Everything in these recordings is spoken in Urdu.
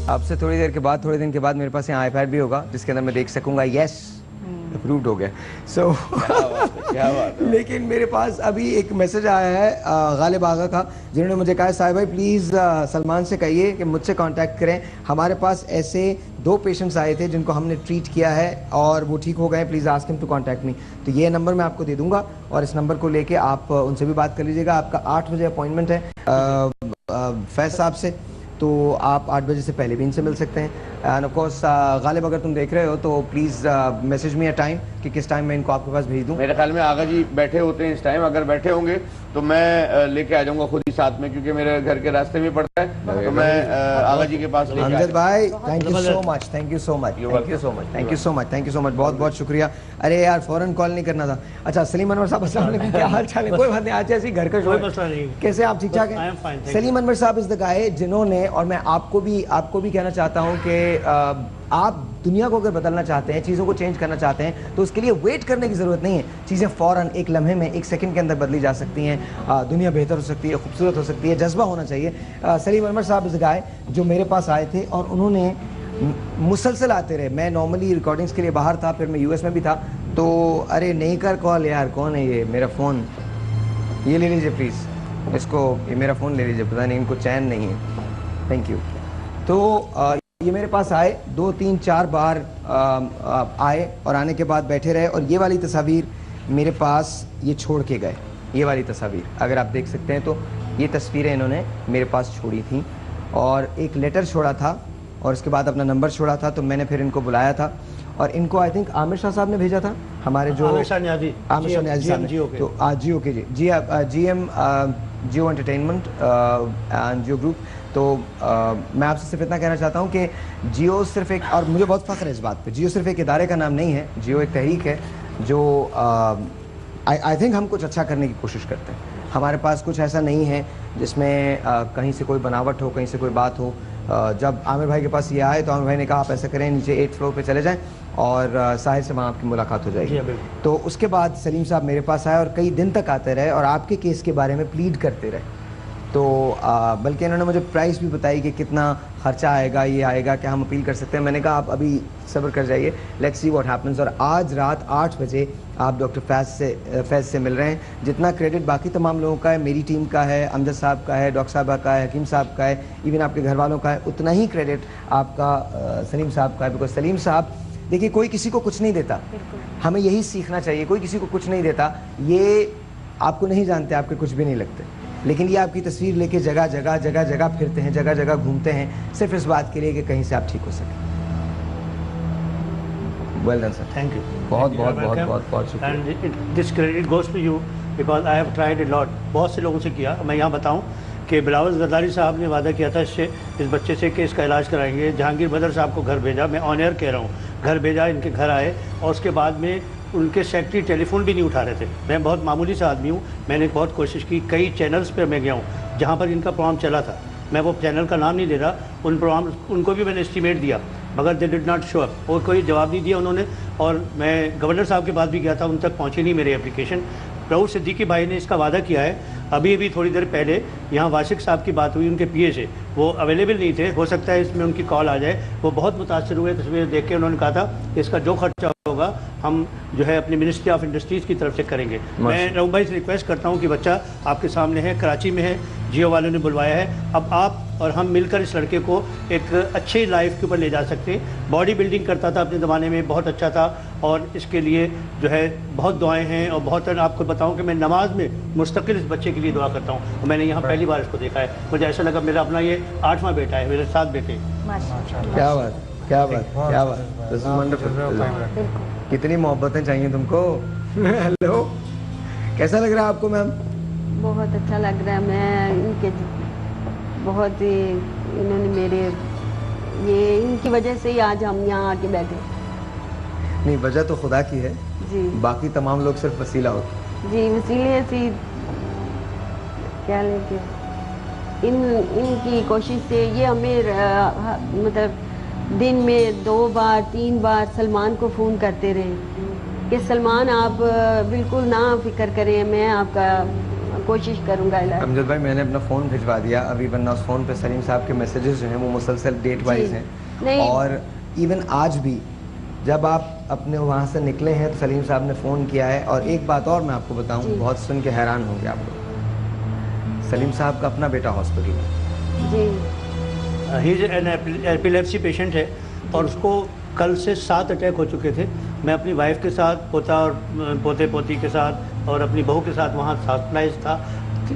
اب سے تھوڑی دیر کے بعد تھوڑے دن کے بعد میرے پاس یہاں آئی پیڈ بھی ہوگا جس کے اندر میں دیکھ سکوں گا یس اپرووڈ ہو گیا. سو لیکن میرے پاس ابھی ایک میسج آیا ہے غالب آغا کا, جنہوں نے مجھے کہا صاحب بھائی پلیز سلمان سے کہیے کہ مجھ سے کانٹیکٹ کریں, ہمارے پاس ایسے 2 پیشنٹس آئے تھے جن کو ہم نے ٹریٹ کیا ہے اور وہ ٹھیک ہو گئے, پلیز آسک ہم ٹو کانٹیکٹ می. تو یہ نمبر میں آپ کو دے دوں گا اور اس نمبر کو لے کے آپ ان سے بھی بات کر لیجیے گا. آپ کا 8 بجے اپوائنٹمنٹ ہے فیض صاحب سے, تو آپ 8 بجے سے پہلے بھی ان سے مل سکتے ہیں. اینڈ آف کورس غالب اگر تم دیکھ رہے ہو تو please message me a time کہ کس ٹائم میں ان کو آپ کے پاس بھیج دوں. میرے خیال میں آغا جی بیٹھے ہوتے ہیں اس ٹائم, اگر بیٹھے ہوں گے تو میں لے کے آ جاؤں گا خود ہی ساتھ میں, کیونکہ میرے گھر کے راستے میں پڑتا ہے, تو میں آغا جی کے پاس لے کے آ امجد بھائی thank you so much, thank you so much, thank you so much, thank you so much, thank you so much, بہت بہت شکریہ. ارے یار فوراً کال نہیں کرنا تھا. اچھا سلیم انور صاحب السلام علیکم, کیا حال چال ہے؟ کوئی بات نہیں, آج ایسے گھر کا شو ہے, کیسے آپ ٹھیک ٹھاک ہیں؟ سلیم انور صاحب از دا گائے جنہوں نے, اور میں آپ کو بھی کہنا چاہتا ہوں کہ آپ دنیا کو اگر بدلنا چاہتے ہیں, چیزوں کو چینج کرنا چاہتے ہیں, تو اس کے لیے ویٹ کرنے کی ضرورت نہیں ہے. چیزیں فوراً ایک لمحے میں, ایک سیکنڈ کے اندر بدلی جا سکتی ہیں. دنیا بہتر ہو سکتی ہے, خوبصورت ہو سکتی ہے, جذبہ ہونا چاہیے. سلیم انور صاحب از گائے جو میرے پاس آئے تھے اور انہوں نے مسلسل آتے رہے. میں نارملی ریکارڈنگز کے لیے باہر تھا, پھر میں یو ایس میں بھی تھا, تو ارے نہیں کر کال یار, کون ہے یہ؟ میرا فون یہ لے لیجیے پلیز, اس کو یہ میرا فون لے لیجیے, پتہ نہیں ان کو چین نہیں ہے. Thank you. تو یہ میرے پاس آئے 2 3 4 بار آئے اور آنے کے بعد بیٹھے رہے, اور یہ والی تصاویر میرے پاس یہ چھوڑ کے گئے. یہ والی تصاویر اگر آپ دیکھ سکتے ہیں تو یہ تصویریں انہوں نے میرے پاس چھوڑی تھیں, اور ایک لیٹر چھوڑا تھا اور اس کے بعد اپنا نمبر چھوڑا تھا. تو میں نے پھر ان کو بلایا تھا, اور ان کو آئی تھنک عامر شاہ صاحب نے بھیجا تھا, ہمارے جو عامر شاہ نیازی صاحب نے. تو جی اوکے جی جی I'm Geo entertainment Geo group. تو میں آپ سے صرف اتنا کہنا چاہتا ہوں کہ جیو صرف ایک, اور مجھے بہت فخر ہے اس بات پہ, جیو صرف ایک ادارے کا نام نہیں ہے, جیو ایک تحریک ہے جو آئی تھنک ہم کچھ اچھا کرنے کی کوشش کرتے ہیں. ہمارے پاس کچھ ایسا نہیں ہے جس میں کہیں سے کوئی بناوٹ ہو, کہیں سے کوئی بات ہو. جب عامر بھائی کے پاس یہ آئے تو عامر بھائی نے کہا آپ ایسا کریں, نیچے 8th فلور پہ چلے جائیں اور ساحر سے وہاں آپ کی ملاقات ہو جائے گی. تو اس کے بعد سلیم صاحب میرے پاس آئے اور کئی دن تک آتے رہے اور آپ کے کیس کے بارے میں پلیڈ کرتے رہے. تو بلکہ انہوں نے مجھے پرائس بھی بتائی کہ کتنا خرچہ آئے گا, یہ آئے گا, کیا ہم اپیل کر سکتے ہیں. میں نے کہا آپ ابھی صبر کر جائیے, لیٹس سی واٹ ہیپنز. اور آج رات 8 بجے آپ ڈاکٹر فیض سے مل رہے ہیں. جتنا کریڈٹ باقی تمام لوگوں کا ہے, میری ٹیم کا ہے, امجد صاحب کا ہے, ڈاکٹر صاحبہ کا ہے, حکیم صاحب کا ہے, ایون آپ کے گھر والوں کا ہے, اتنا ہی کریڈٹ آپ کا سلیم صاحب کا ہے. بیکاز سلیم صاحب دیکھیے کوئی کسی کو کچھ نہیں دیتا, ہمیں یہی سیکھنا چاہیے. کوئی کسی کو کچھ نہیں دیتا, یہ آپ کو نہیں جانتے, آپ کے کچھ بھی نہیں لگتے, لیکن یہ آپ کی تصویر لے کے جگہ جگہ پھرتے ہیں, جگہ جگہ گھومتے ہیں, صرف اس بات کے لیے کہ کہیں سے آپ ٹھیک ہو سکیں. Well done sir, thank you, بہت شکریہ. And this credit goes to you because I have tried a lot. بہت سے لوگوں سے کیا. میں یہاں بتاؤں کہ بلاول زرداری صاحب نے وعدہ کیا تھا اس بچے سے کہ اس کا علاج کرائیں گے. جہانگیر بدر صاحب کو گھر بھیجا, میں آن ایئر کہہ رہا ہوں, گھر بھیجا, ان کے گھر آئے, اور اس کے بعد میں ان کے سیکٹری ٹیلی فون بھی نہیں اٹھا رہے تھے. میں بہت معمولی سا آدمی ہوں, میں نے بہت کوشش کی, کئی چینلز پہ میں گیا ہوں جہاں پر ان کا پروگرام چلا تھا. میں وہ چینل کا نام نہیں لے رہا, ان کو بھی میں نے اسٹیمیٹ دیا, مگر دے ڈڈ ناٹ شو اپ, اور کوئی جواب نہیں دیا انہوں نے. اور میں گورنر صاحب کے پاس بھی گیا تھا, ان تک پہنچی نہیں میری اپلیکیشن. رؤوف صدیقی بھائی نے اس کا وعدہ کیا ہے. ابھی تھوڑی دیر پہلے یہاں واشق صاحب کی بات ہوئی, ان کے پی اے سے, وہ اویلیبل نہیں تھے, ہو سکتا ہے اس میں ان کی کال آ جائے. وہ بہت متاثر ہوئے تصویریں دیکھ کے. انہوں نے کہا تھا کہ اس کا جو خرچہ ہوگا ہم جو ہے اپنی منسٹری آف انڈسٹریز کی طرف سے کریں گے. میں رؤوف بھائی سے ریکویسٹ کرتا ہوں کہ بچہ آپ کے سامنے ہے, کراچی میں ہے, جیو والوں نے بلوایا ہے. اب آپ اور ہم مل کر اس لڑکے کو ایک اچھی لائف کے اوپر لے جا سکتے ہیں. باڈی بلڈنگ کرتا تھا اپنے زمانے میں, بہت اچھا تھا, اور اس کے لیے جو ہے بہت دعائیں ہیں. اور بہت آپ کو بتاؤں کہ میں نماز میں مستقل اس بچے کے لیے دعا کرتا ہوں. اور میں نے یہاں پہلی بار اس کو دیکھا ہے, مجھے ایسا لگا میرا اپنا یہ 8واں بیٹا ہے, میرے 7 بیٹے. کیا بات, کتنی محبتیں چاہیے تم کو. ہیلو, کیسا لگ رہا ہے آپ کو میم؟ بہت اچھا لگ رہا ہے. میں ان کے بہت ہی, انہوں نے میرے, یہ ان کی وجہ سے ہی آج ہم یہاں آ کے بیٹھے. نہیں, وجہ تو خدا کی ہے جی, باقی تمام لوگ صرف وسیلہ ہوتے. جی وسیلے سے کیا لیں کہ ان کی کوشش سے یہ ہمیں مطلب دن میں 2 بار 3 بار سلمان کو فون کرتے رہے کہ سلمان آپ بالکل نہ فکر کریں, میں آپ کا کوشش کروں گا علاج. امجد بھائی میں نے اپنا فون بھجوا دیا ابھی، ورنہ اس فون پہ سلیم صاحب کے میسیجز جو ہیں وہ مسلسل ڈیٹ وائز ہیں، اور ایون آج بھی جب آپ اپنے وہاں سے نکلے ہیں تو سلیم صاحب نے فون کیا ہے. اور ایک بات اور میں آپ کو بتاؤں، بہت سن کے حیران ہوں گے آپ لوگ، سلیم صاحب کا اپنا بیٹا ہاسپٹل میں. جی ہی از این ایپیلیپسی پیشنٹ ہے، اور اس کو کل سے 7 اٹیک ہو چکے تھے. میں اپنی وائف کے ساتھ، پوتا اور پوتے پوتی کے ساتھ اور اپنی بہو کے ساتھ وہاں ہاسپٹلائز تھا.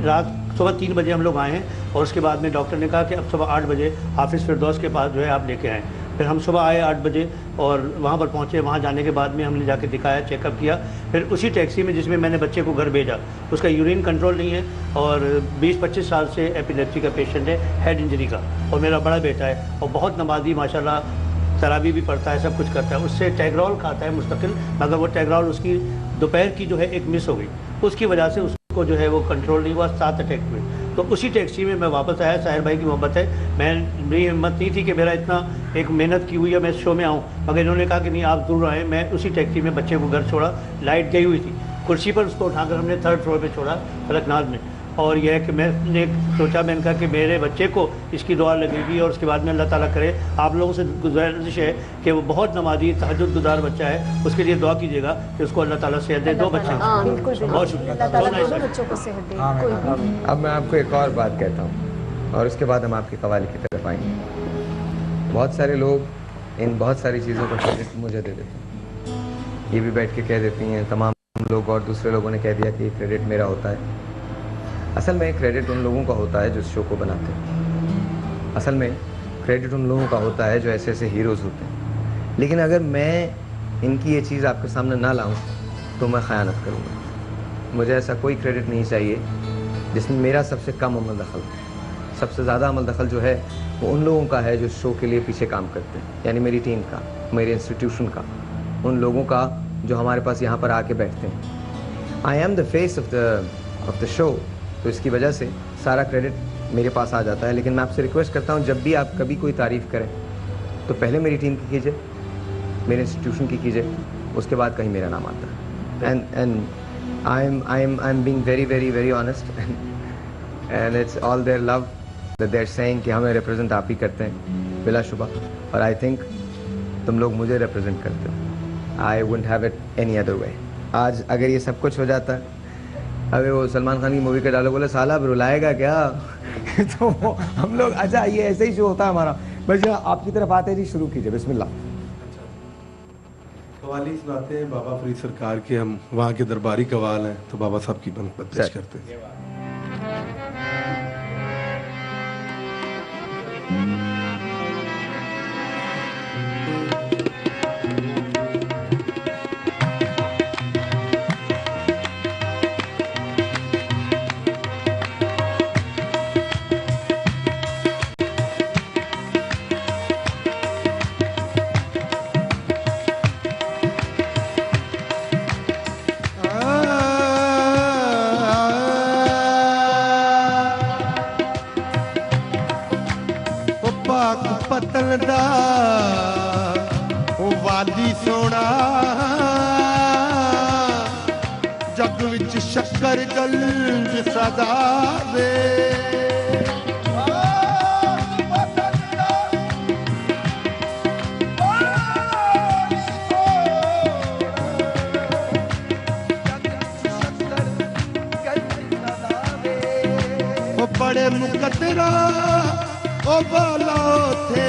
رات صبح 3 بجے ہم لوگ آئے ہیں، اور اس کے بعد میں ڈاکٹر نے کہا کہ اب صبح 8 بجے حافظ فردوس کے پاس جو ہے آپ لے کے آئیں. پھر ہم صبح آئے 8 بجے اور وہاں پر پہنچے. وہاں جانے کے بعد میں ہم نے جا کے دکھایا، چیک اپ کیا. پھر اسی ٹیکسی میں جس میں میں نے بچے کو گھر بھیجا، اس کا یورین کنٹرول نہیں ہے، اور 20-25 سال سے ایپیلیپسی کا پیشنٹ ہے، ہیڈ انجری کا، اور میرا بڑا بیٹا ہے، اور بہت نمازی ماشاءاللہ، تراویح بھی پڑھتا ہے، سب کچھ کرتا ہے. اس سے ٹیگرول کھاتا ہے مستقل، مگر وہ ٹیگرول اس کی دوپہر کی جو ہے ایک مس ہو گئی، اس کی وجہ سے اس کو جو ہے وہ کنٹرول نہیں ہوا، 7 اٹیک ہوئے. تو اسی ٹیکسی میں واپس آیا. ساحر بھائی کی محبت ہے، میری ہمت نہیں تھی کہ میرا اتنا ایک محنت کی ہوئی ہے میں اس شو میں آؤں، مگر انہوں نے کہا کہ نہیں آپ ضرور آئیں. میں اسی ٹیکسی میں بچے کو گھر چھوڑا، لائٹ گئی ہوئی تھی، کرسی پر اس کو اٹھا کر ہم نے 3rd فلور پہ چھوڑا فلک ناز میں. اور یہ ہے کہ میں نے سوچا، میں نے کہا کہ میرے بچے کو اس کی دعا لگے گی، اور اس کے بعد میں اللہ تعالیٰ کرے آپ لوگوں سے گزارش ہے کہ وہ بہت نمازی تہجد گزار بچہ ہے، اس کے لیے دعا کیجیے گا کہ اس کو اللہ تعالیٰ صحت دے. 2 بچے بہت شکریہ. اب میں آپ کو ایک اور بات کہتا ہوں، اور اس کے بعد ہم آپ کی قوالی کی طرف آئیں گے. بہت سارے لوگ ان بہت ساری چیزوں کو کریڈٹ مجھے دے دیتے ہیں، یہ بھی بیٹھ کے کہہ دیتی ہیں تمام لوگ، اور دوسرے لوگوں نے کہہ دیا کہ یہ کریڈٹ میرا ہوتا ہے. اصل میں کریڈٹ ان لوگوں کا ہوتا ہے جو اس شو کو بناتے ہیں. اصل میں کریڈٹ ان لوگوں کا ہوتا ہے جو ایسے ایسے ہیروز ہوتے ہیں. لیکن اگر میں ان کی یہ چیز آپ کے سامنے نہ لاؤں تو میں خیانت کروں گا. مجھے ایسا کوئی کریڈٹ نہیں چاہیے جس میں میرا سب سے کم عمل دخل. سب سے زیادہ عمل دخل جو ہے وہ ان لوگوں کا ہے جو اس شو کے لیے پیچھے کام کرتے ہیں، یعنی میری ٹیم کا، میرے انسٹیٹیوشن کا، ان لوگوں کا جو ہمارے پاس یہاں پر آ کے بیٹھتے ہیں. I am the face of the show, تو اس کی وجہ سے سارا کریڈٹ میرے پاس آ جاتا ہے. لیکن میں آپ سے ریکویسٹ کرتا ہوں، جب بھی آپ کبھی کوئی تعریف کریں تو پہلے میری ٹیم کی کیجئے، میرے انسٹیٹیوشن کی کیجئے، اس کے بعد کہیں میرا نام آتا ہے. And I am being very very very honest, and it's all their love that they are seeing کہ ہمیں ریپرزینٹ آپ ہی کرتے ہیں بلا شبہ، اور آئی تھنک تم لوگ مجھے ریپرزینٹ کرتے ہو. I won't have it any other way. آج اگر یہ سب کچھ ہو جاتا ہے، ابھی وہ سلمان خان کی مووی کا ڈائلاگ بولے سالہ اب رلائے گا کیا تو ہم لوگ اچھا یہ ایسے ہی شو ہوتا ہے ہمارا. بس آپ کی طرف آتے جی، شروع کیجئے، بسم اللہ. قوالی سناتے ہیں بابا فرید سرکار کے، ہم وہاں کے درباری قوال ہیں تو بابا صاحب کی بنسبت پیش کرتے ہیں. ਵਾਲੀ ਸੋਣਾ ਜਗ ਵਿੱਚ ਸ਼ੱਕਰ ਗੰਜ ਸਦਾਵੇ ਉਹ ਬੜੇ ਮੁਕੱਦਰਾ ਉਹ ਬਾਲਾ ਥੇ